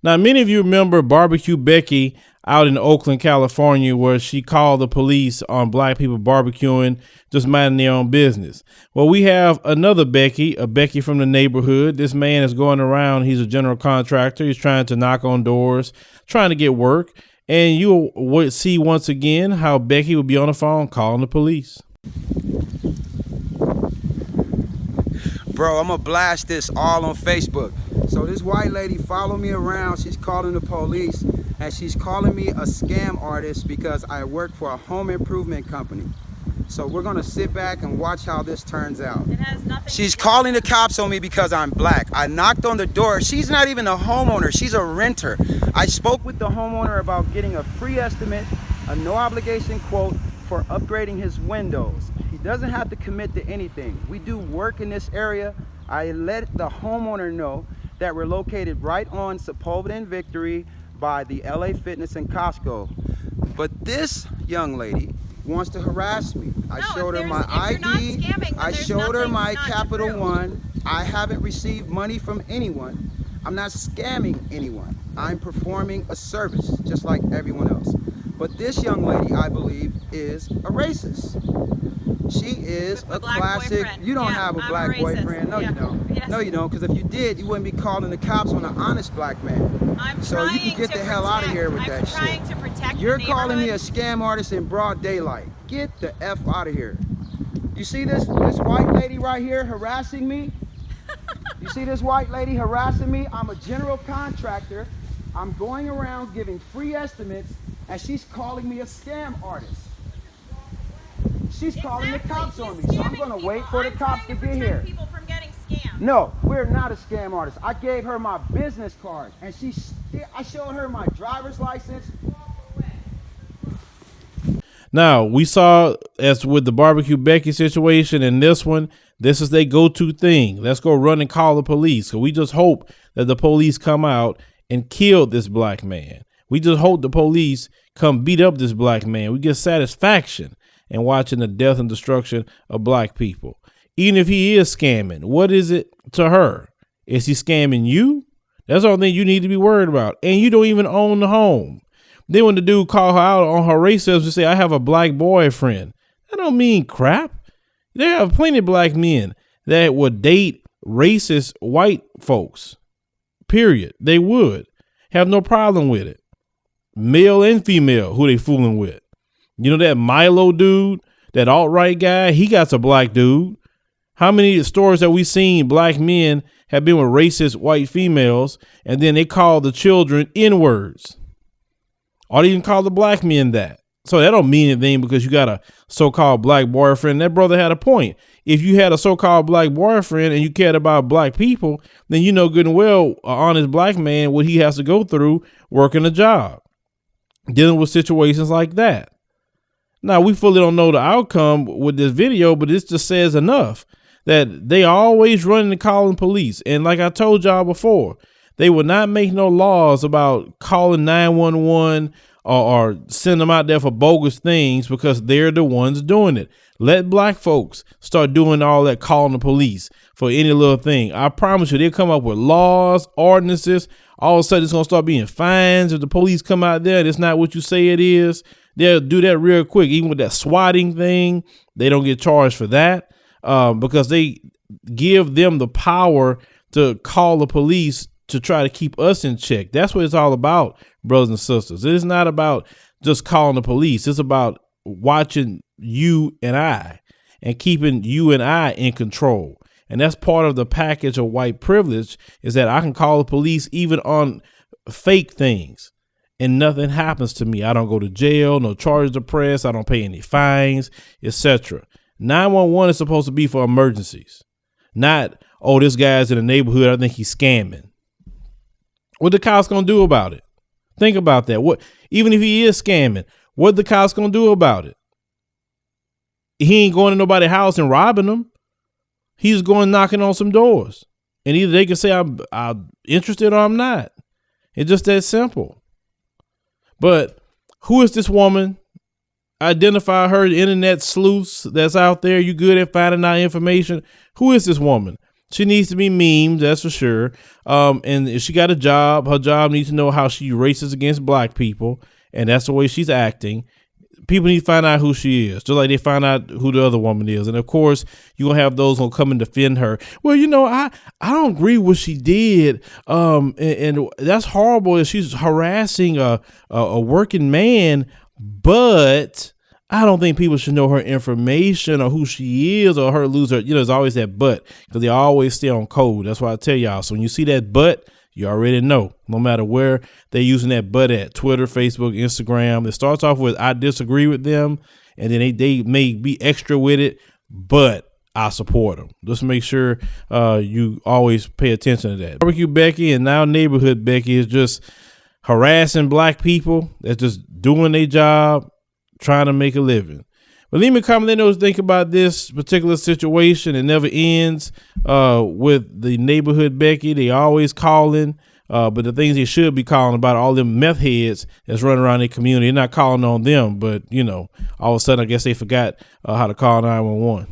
Now, many of you remember BBQ Becky out in Oakland, California, where she called the police on black people barbecuing, just minding their own business. Well, we have another Becky, a Becky from the neighborhood. This man is going around. He's a general contractor. He's trying to knock on doors, trying to get work. And you would see once again how Becky would be on the phone calling the police. Bro, I'm gonna blast this all on Facebook. So this white lady followed me around. She's calling the police and she's calling me a scam artist because I work for a home improvement company. So we're gonna sit back and watch how this turns out. It has nothing. She's calling the cops on me because I'm black. I knocked on the door. She's not even a homeowner. She's a renter. I spoke with the homeowner about getting a free estimate, a no obligation quote for upgrading his windows. He doesn't have to commit to anything. We do work in this area. I let the homeowner know that we're located right on Sepulveda and Victory by the LA Fitness and Costco. But this young lady wants to harass me. I showed her my ID. I showed her my Capital One. I haven't received money from anyone. I'm not scamming anyone. I'm performing a service just like everyone else. But this young lady, I believe, is a racist. She is a classic. You don't have a black boyfriend. No, you don't. Yes. No, you don't. Because if you did, you wouldn't be calling the cops on an honest black man. So you can get the hell out of here with that shit. I'm trying to protect You're calling me a scam artist in broad daylight. Get the F out of here. You see this white lady right here harassing me? You see this white lady harassing me? I'm a general contractor. I'm going around giving free estimates, and she's calling me a scam artist. She's calling the cops on me, so I'm going to wait for the cops to get here. People from getting scammed. No, we're not a scam artist. I gave her my business card, and I showed her my driver's license. Now, we saw, as with the BBQ Becky situation and this one, this is their go-to thing. Let's go run and call the police. So we just hope that the police come out and kill this black man. We just hope the police come beat up this black man. We get satisfaction in watching the death and destruction of black people. Even if he is scamming, what is it to her? Is he scamming you? That's the only thing you need to be worried about. And you don't even own the home. Then when the dude called her out on her racism and say, I have a black boyfriend, that don't mean crap. There have plenty of black men that would date racist white folks. Period. They would have no problem with it. Male and female, who they fooling with. You know that Milo dude, that alt-right guy, he got a black dude. How many stories have we seen black men have been with racist white females and then they call the children N-words? Or they even call the black men that. So that don't mean anything because you got a so-called black boyfriend. That brother had a point. If you had a so-called black boyfriend and you cared about black people, then you know good and well an honest black man what he has to go through working a job, dealing with situations like that. Now, we fully don't know the outcome with this video, but this just says enough that they always running and calling police. And like I told y'all before, they will not make no laws about calling 911 or send them out there for bogus things because they're the ones doing it. Let black folks start doing all that calling the police for any little thing. I promise you, they'll come up with laws, ordinances. All of a sudden, it's going to start being fines if the police come out there and it's not what you say it is. They'll do that real quick. Even with that swatting thing, they don't get charged for that because they give them the power to call the police to try to keep us in check. That's what it's all about, brothers and sisters. It is not about just calling the police. It's about watching you and I and keeping you and I in control. And that's part of the package of white privilege is that I can call the police even on fake things and nothing happens to me. I don't go to jail, no charges are pressed, I don't pay any fines, etc. 911 is supposed to be for emergencies, not, oh, this guy's in the neighborhood, I think he's scamming. What the cops gonna do about it? Think about that. What, even if he is scamming, what the cops gonna do about it? He ain't going to nobody's house and robbing them. He's going knocking on some doors, and either they can say I'm interested or I'm not. It's just that simple. But who is this woman? Identify her, internet sleuths that's out there. You good at finding out information? Who is this woman? She needs to be memed, that's for sure. And if she got a job, her job needs to know how she races against black people, and that's the way she's acting. People need to find out who she is, just like they find out who the other woman is. And of course, you're gonna have those who come and defend her. Well, I don't agree with what she did. And that's horrible if she's harassing a working man, but I don't think people should know her information or who she is or her lose her. There's always that but, because they always stay on code. That's why I tell y'all. So when you see that but, you already know, no matter where they're using that but at, Twitter, Facebook, Instagram. It starts off with, I disagree with them. And then they may be extra with it, but I support them. Just make sure you always pay attention to that. BBQ Becky and now Neighborhood Becky is just harassing black people that's just doing their job, trying to make a living. But leave me a comment. Let me know what you think about this particular situation. It never ends with the Neighborhood Becky. They always calling, but the things they should be calling about, all them meth heads that's running around their community. They're not calling on them, but all of a sudden I guess they forgot how to call 911.